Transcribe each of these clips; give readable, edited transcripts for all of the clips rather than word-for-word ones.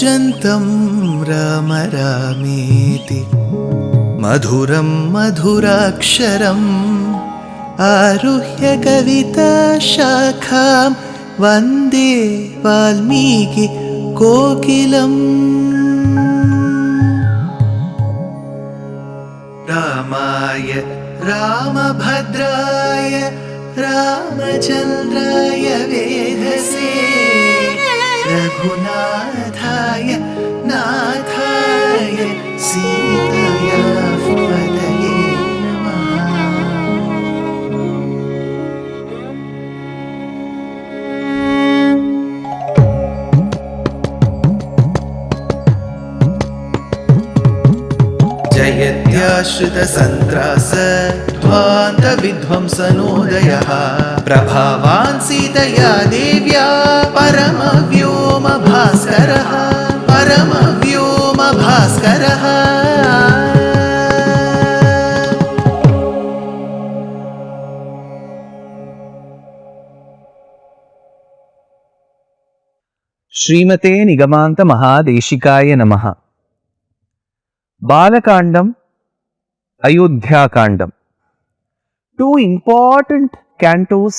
कूजन्तं राम रामेति मधुरं मधुराक्षरम् आरुह्य कविताशाखां वन्दे वाल्मीकि कोकिलम्। रामाय रामभद्राय रामचन्द्राय वेधसे रघुनाथाय नाथाय सीताया पतये नमः। जयत्याश्रितसन्त्रास ध्वान्तविध्वंसनोदयः प्रभावान् सीतया देव्या परमव्योमभास्करः परमव्योमभास्करः। श्रीमते निगमान्त महादेशिकाय नमः। बालकांडम, अयोध्याकांडम, two important cantos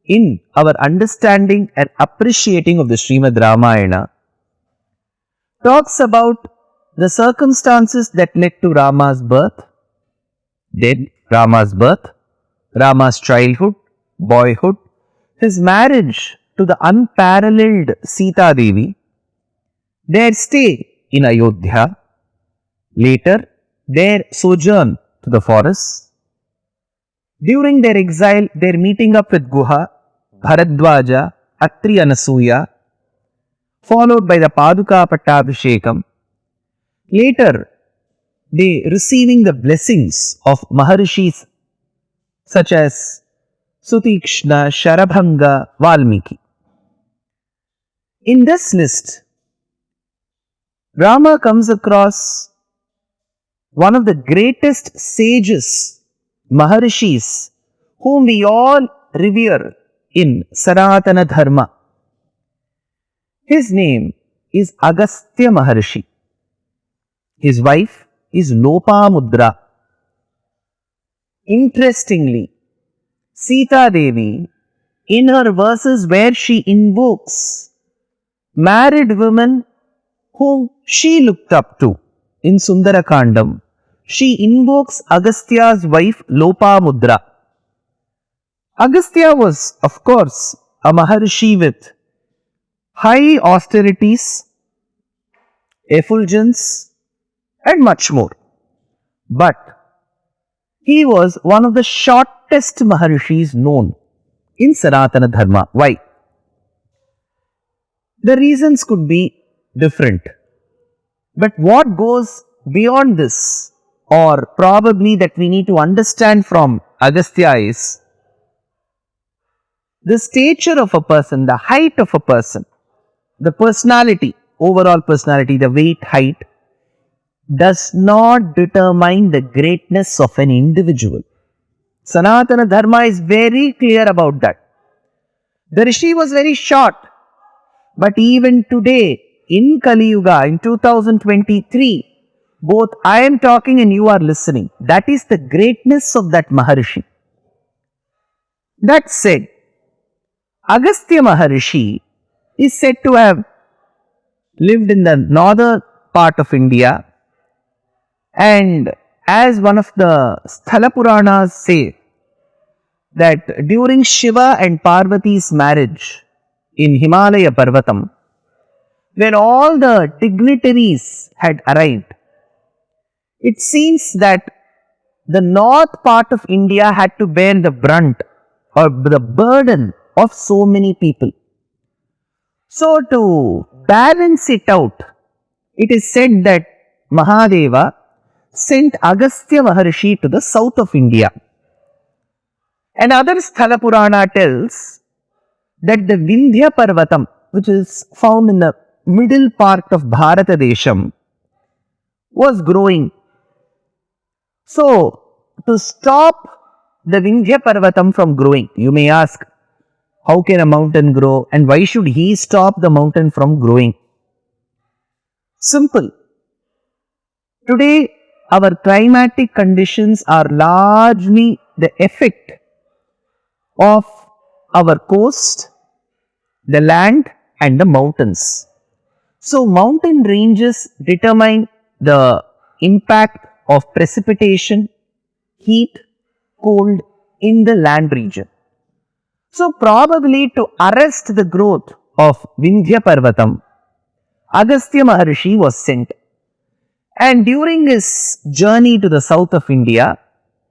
in our understanding and appreciating of the Srimad Ramayana, talks about the circumstances that led to Rama's birth, then Rama's birth, Rama's childhood, boyhood, his marriage to the unparalleled Sita Devi, their stay in Ayodhya, later their sojourn to the forests, during their exile their meeting up with Guha, Bharadwaja, Atri Anasuya, followed by the Paduka Pattabhishekam, later they receiving the blessings of Maharishis such as Sutikshna, Sharabhanga, Valmiki. In this list, Rama comes across one of the greatest sages, Maharishis, whom we all revere in Sanatana Dharma. His name is Agastya Maharishi. His wife is Lopamudra. Interestingly, Sita Devi, in her verses where she invokes married women whom she looked up to, in Sundarakandam, she invokes Agastya's wife Lopamudra. Agastya was, of course, a Maharishi with high austerities, effulgence, and much more. But he was one of the shortest Maharishis known in Sanatana Dharma. Why? The reasons could be different. But what goes beyond this, or probably that we need to understand from Agastya, is the stature of a person, the height of a person, the personality, overall personality, the weight, height, does not determine the greatness of an individual. Sanatana Dharma is very clear about that. The Rishi was very short, but even today, in Kali Yuga, in 2023, both I am talking and you are listening. That is the greatness of that Maharishi. That said, Agastya Maharishi is said to have lived in the northern part of India, and as one of the Sthala Puranas say, that during Shiva and Parvati's marriage in Himalaya Parvatam, when all the dignitaries had arrived, it seems that the north part of India had to bear the brunt or the burden of so many people. So to balance it out, it is said that Mahadeva sent Agastya Maharishi to the south of India. Another Sthala Purana tells that the Vindhya Parvatam, which is found in the middle part of Bharata Desham, was growing. So, to stop the Vindhya Parvatam from growing, you may ask, how can a mountain grow and why should he stop the mountain from growing? Simple. Today, our climatic conditions are largely the effect of our coast, the land, and the mountains. So, mountain ranges determine the impact of precipitation, heat, cold in the land region. So, probably to arrest the growth of Vindhya Parvatam, Agastya Maharshi was sent. And during his journey to the south of India,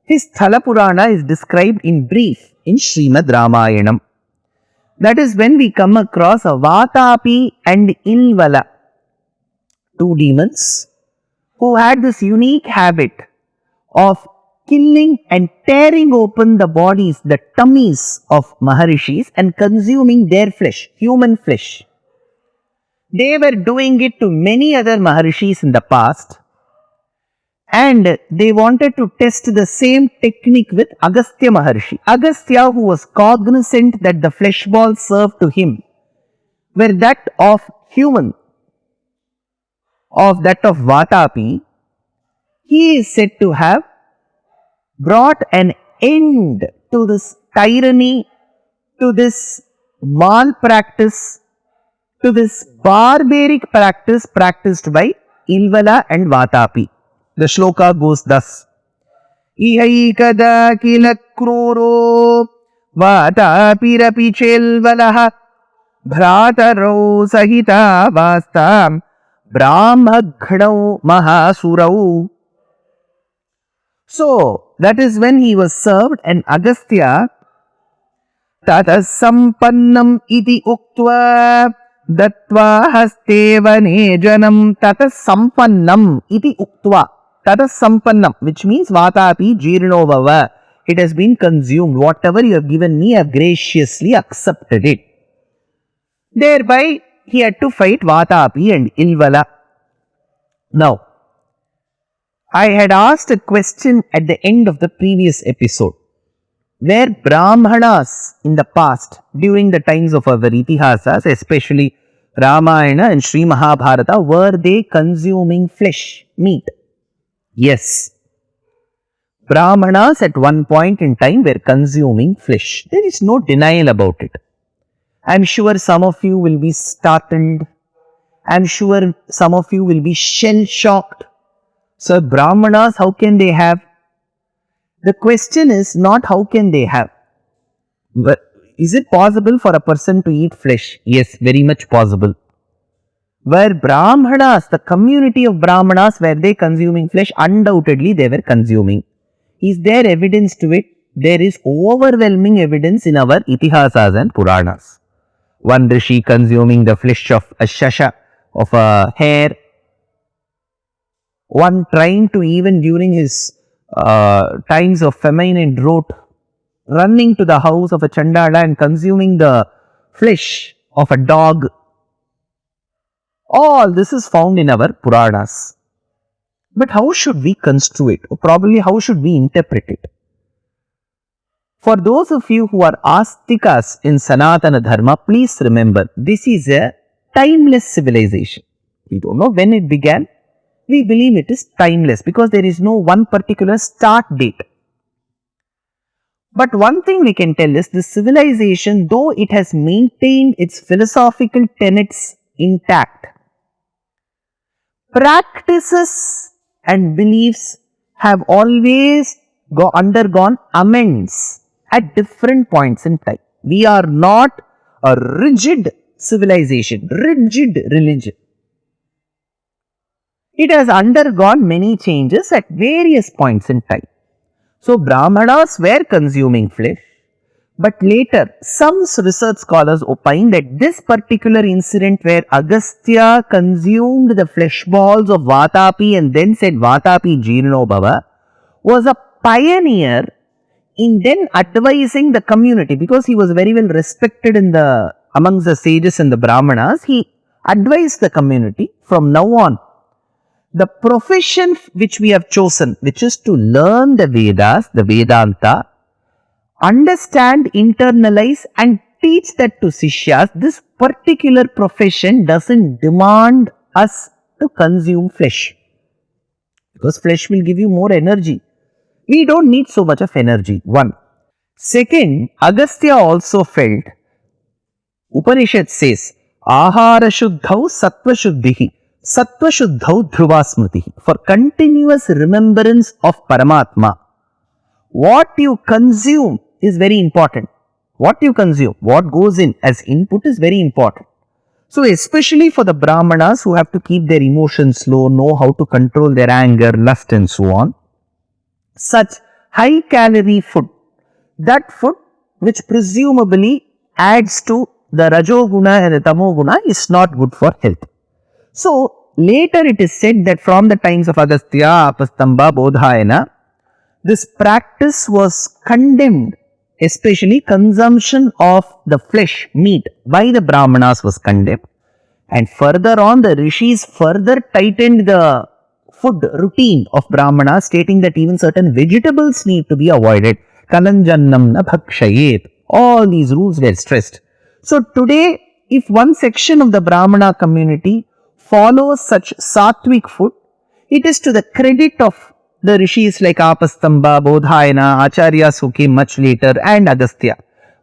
his Thala Purana is described in brief in Srimad Ramayanam. That is when we come across a Vatapi and Ilvala, two demons who had this unique habit of killing and tearing open the bodies, the tummies of Maharishis and consuming their flesh, human flesh. They were doing it to many other Maharishis in the past, and they wanted to test the same technique with Agastya Maharshi. Agastya, who was cognizant that the flesh balls served to him were that of human, of that of Vatapi, he is said to have brought an end to this tyranny, to this malpractice, to this barbaric practice practiced by Ilvala and Vatapi. The shloka goes thus: Ihaikada kila kruro Vatapirapi chelvalaha Bhrataro sahita vastam Brāmhanas mahasurau. So, that is when he was served, and Agastya Tata Sampannam iti uktva Dattva hastevane janam Tata Sampannam iti uktva. Tata Sampannam, which means Vatapi Jirnovava. It has been consumed. Whatever you have given me, I have graciously accepted it. Thereby, he had to fight Vatapi and Ilvala. Now, I had asked a question at the end of the previous episode. Where Brāmhanas in the past, during the times of our Itihasas, especially Ramayana and Sri Mahabharata, were they consuming flesh, meat? Yes. Brāmhanas at one point in time were consuming flesh. There is no denial about it. I am sure some of you will be startled. I am sure some of you will be shell-shocked. So, Brāmhanas, how can they have? The question is not how can they have. But is it possible for a person to eat flesh? Yes, very much possible. Were Brāmhanas, the community of Brāmhanas, were they consuming flesh? Undoubtedly they were consuming. Is there evidence to it? There is overwhelming evidence in our Itihasas and Puranas. One Rishi consuming the flesh of a shasha, of a hare. One trying to, even during his times of famine and drought, running to the house of a Chandala and consuming the flesh of a dog. All this is found in our Puranas. But how should we construe it? Or probably how should we interpret it? For those of you who are Astikas in Sanatana Dharma, please remember, this is a timeless civilization. We don't know when it began. We believe it is timeless because there is no one particular start date. But one thing we can tell is this civilization, though it has maintained its philosophical tenets intact, practices and beliefs have always undergone amends at different points in time. We are not a rigid civilization, rigid religion. It has undergone many changes at various points in time. So, Brāmhanas were consuming flesh, but later some research scholars opine that this particular incident where Agastya consumed the flesh balls of Vatapi and then said Vatapi Jirno Bhava was a pioneer in then advising the community, because he was very well respected in amongst the sages and the Brāhmanas. He advised the community, from now on, the profession which we have chosen, which is to learn the Vedas, the Vedanta, understand, internalize and teach that to Sishyas, this particular profession doesn't demand us to consume flesh. Because flesh will give you more energy. We don't need so much of energy. One. Second, Agastya also felt, Upanishad says, Ahara Shuddhau Sattva Shuddhihi, Sattva Shuddhau Dhruva Smritihi. For continuous remembrance of Paramatma, what you consume is very important. What you consume, what goes in as input is very important. So especially for the Brāmhanas who have to keep their emotions low, know how to control their anger, lust and so on, such high calorie food, that food which presumably adds to the Rajoguna and the Tamoguna is not good for health. So later it is said that from the times of Agastya, Apastamba, Bodhayana, this practice was condemned, especially consumption of the flesh, meat by the Brāmhanas was condemned. And further on, the rishis further tightened the food routine of Brāmhanas, stating that even certain vegetables need to be avoided. Kalanjannam na bhakshayet. All these rules were stressed. So today, if one section of the Brāmhana community follows such sattvic food, it is to the credit of the rishis like Apastamba, Bodhayana, Acharyas who came much later and Agastya.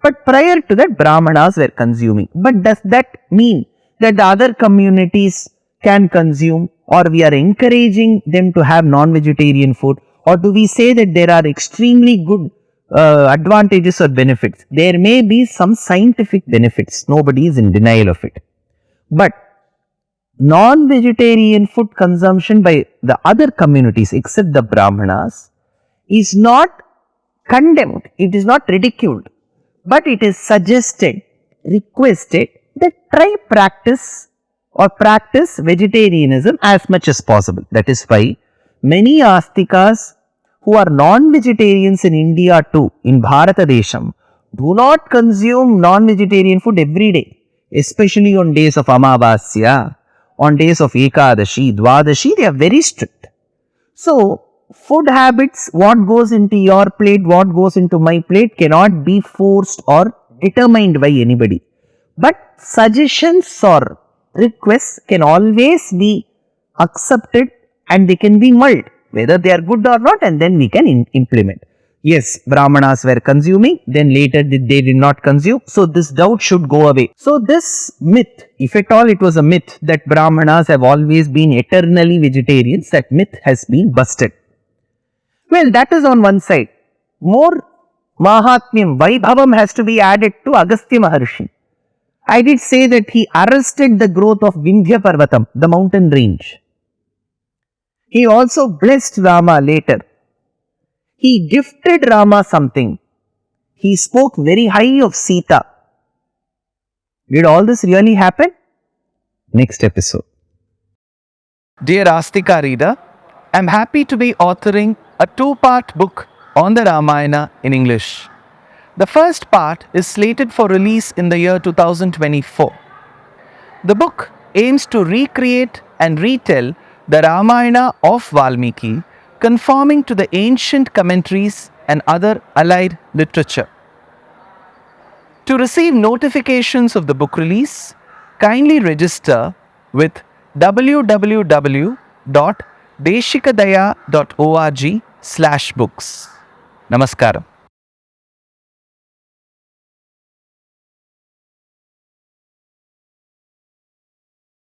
But prior to that, Brāmhanas were consuming. But does that mean that the other communities can consume, or we are encouraging them to have non-vegetarian food, or do we say that there are extremely good advantages or benefits? There may be some scientific benefits. Nobody is in denial of it. But non-vegetarian food consumption by the other communities except the Brāmhanas is not condemned, it is not ridiculed, but it is suggested, requested that try practice vegetarianism as much as possible. That is why many astikas who are non-vegetarians in India too, in Bharata Desham, do not consume non-vegetarian food every day, especially on days of Amavasya. On days of Ekadashi, Dwadashi, they are very strict. So, food habits, what goes into your plate, what goes into my plate cannot be forced or determined by anybody. But suggestions or requests can always be accepted and they can be mulled, whether they are good or not, and then we can implement. Yes, Brāmhanas were consuming, then later they did not consume. So this doubt should go away. So this myth, if at all it was a myth that Brāmhanas have always been eternally vegetarians, that myth has been busted. Well, that is on one side. More Mahatmyam, Vaibhavam has to be added to Agastya Maharshi. I did say that he arrested the growth of Vindhya Parvatam, the mountain range. He also blessed Rama later. He gifted Rama something. He spoke very high of Sita. Did all this really happen? Next episode. Dear Astika reader, I am happy to be authoring a 2-part book on the Ramayana in English. The first part is slated for release in the year 2024. The book aims to recreate and retell the Ramayana of Valmiki, conforming to the ancient commentaries and other allied literature. To receive notifications of the book release, kindly register with www.deshikadaya.org/books. Namaskaram.